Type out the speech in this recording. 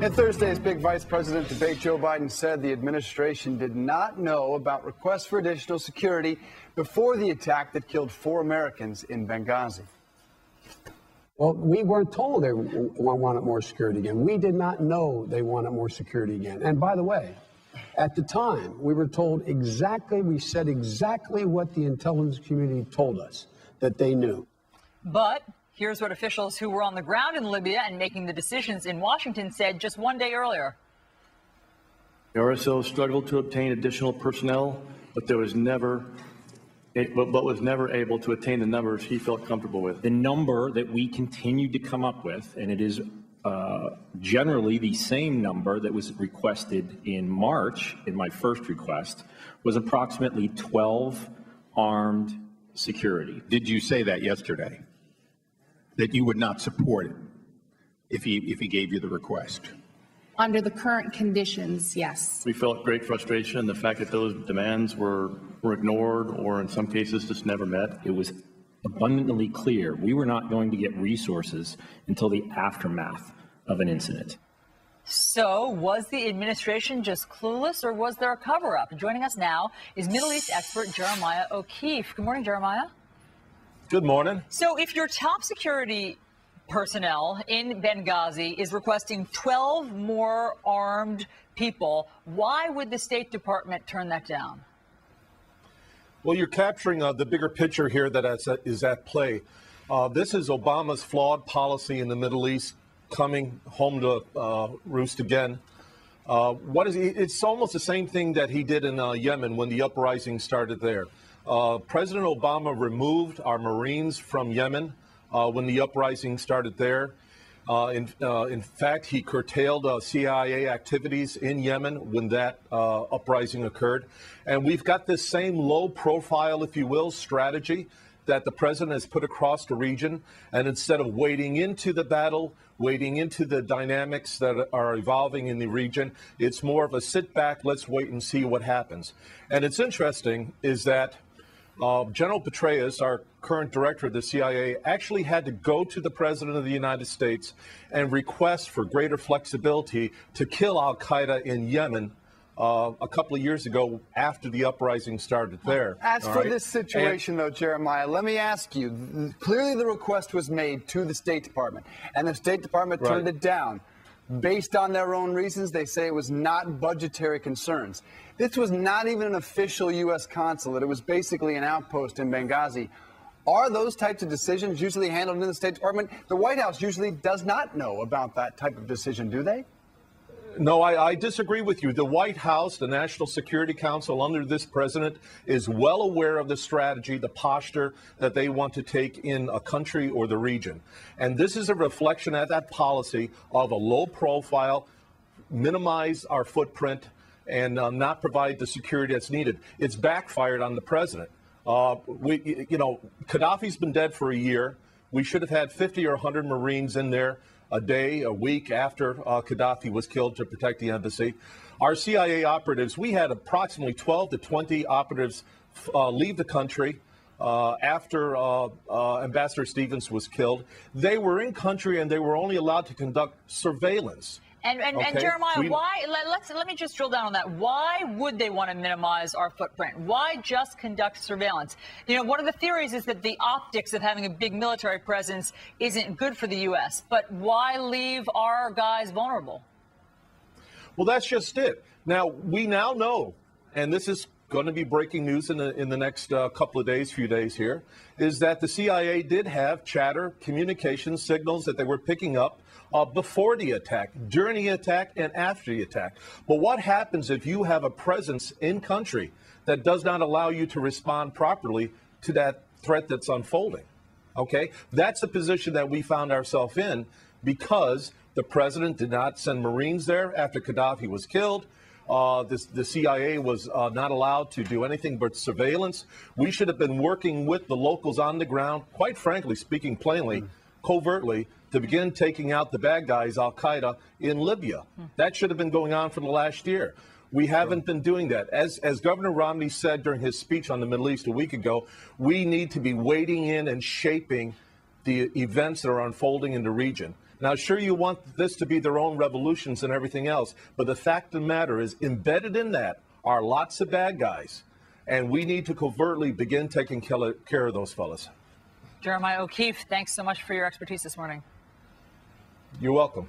In Thursday's big vice president debate, Joe Biden said the administration did not know about requests for additional security before the attack that killed 4 Americans in Benghazi. Well, we weren't told they wanted more security again. We did not know they wanted more security again. And by the way, at the time, we were told exactly, we said exactly what the intelligence community told us that they knew. But here's what officials who were on the ground in Libya and making the decisions in Washington said just one day earlier. The RSO struggled to obtain additional personnel, but was never able to attain the numbers he felt comfortable with. The number that we continued to come up with, and it is generally the same number that was requested in March in my first request, was approximately 12 armed security. Did you say that yesterday? That you would not support it if he gave you the request? Under the current conditions, yes. We felt great frustration in the fact that those demands were ignored or in some cases just never met. It was abundantly clear we were not going to get resources until the aftermath of an incident. So was the administration just clueless, or was there a cover-up? Joining us now is Middle East expert Jeremiah O'Keefe. Good morning, Jeremiah. Good morning. So if your top security personnel in Benghazi is requesting 12 more armed people, why would the State Department turn that down? Well, you're capturing the bigger picture here that is at play. This is Obama's flawed policy in the Middle East coming home to roost again. It's almost the same thing that he did in Yemen when the uprising started there. President Obama removed our Marines from Yemen when the uprising started there. In fact, he curtailed CIA activities in Yemen when that uprising occurred. And we've got this same low profile, if you will, strategy that the president has put across the region. And instead of wading into the battle, wading into the dynamics that are evolving in the region, it's more of a sit back, let's wait and see what happens. And it's interesting is that General Petraeus, our current director of the CIA, actually had to go to the President of the United States and request for greater flexibility to kill al-Qaeda in Yemen a couple of years ago after the uprising started there. As for this situation, though, Jeremiah, let me ask you. Clearly the request was made to the State Department, and the State Department turned it down. Based on their own reasons, they say it was not budgetary concerns. This was not even an official U.S. consulate. It was basically an outpost in Benghazi. Are those types of decisions usually handled in the State Department? The White House usually does not know about that type of decision, do they? No, I disagree with you. The White House, the National Security Council under this president, is well aware of the strategy, the posture that they want to take in a country or the region. And this is a reflection of that policy of a low profile, minimize our footprint, and not provide the security that's needed. It's backfired on the president. Gaddafi's been dead for a year. We should have had 50 or 100 Marines in there a day, a week after Gaddafi was killed to protect the embassy. Our CIA operatives, we had approximately 12 to 20 operatives leave the country after Ambassador Stevens was killed. They were in country and they were only allowed to conduct surveillance. And Jeremiah, why? Let me just drill down on that. Why would they want to minimize our footprint? Why just conduct surveillance? You know, one of the theories is that the optics of having a big military presence isn't good for the U.S. But why leave our guys vulnerable? Well, that's just it. Now we now know, and this is going to be breaking news in the next couple of days, few days here, is that the CIA did have chatter, communication signals that they were picking up before the attack, during the attack, and after the attack. But what happens if you have a presence in country that does not allow you to respond properly to that threat that's unfolding? Okay, that's the position that we found ourselves in because the president did not send Marines there after Gaddafi was killed. The CIA was not allowed to do anything but surveillance. We should have been working with the locals on the ground, quite frankly, speaking plainly, covertly, to begin taking out the bad guys, al-Qaeda, in Libya. That should have been going on for the last year. We haven't been doing that. As Governor Romney said during his speech on the Middle East a week ago, we need to be wading in and shaping the events that are unfolding in the region. Now, sure, you want this to be their own revolutions and everything else, but the fact of the matter is, embedded in that are lots of bad guys, and we need to covertly begin taking care of those fellas. Jeremiah O'Keefe, thanks so much for your expertise this morning. You're welcome.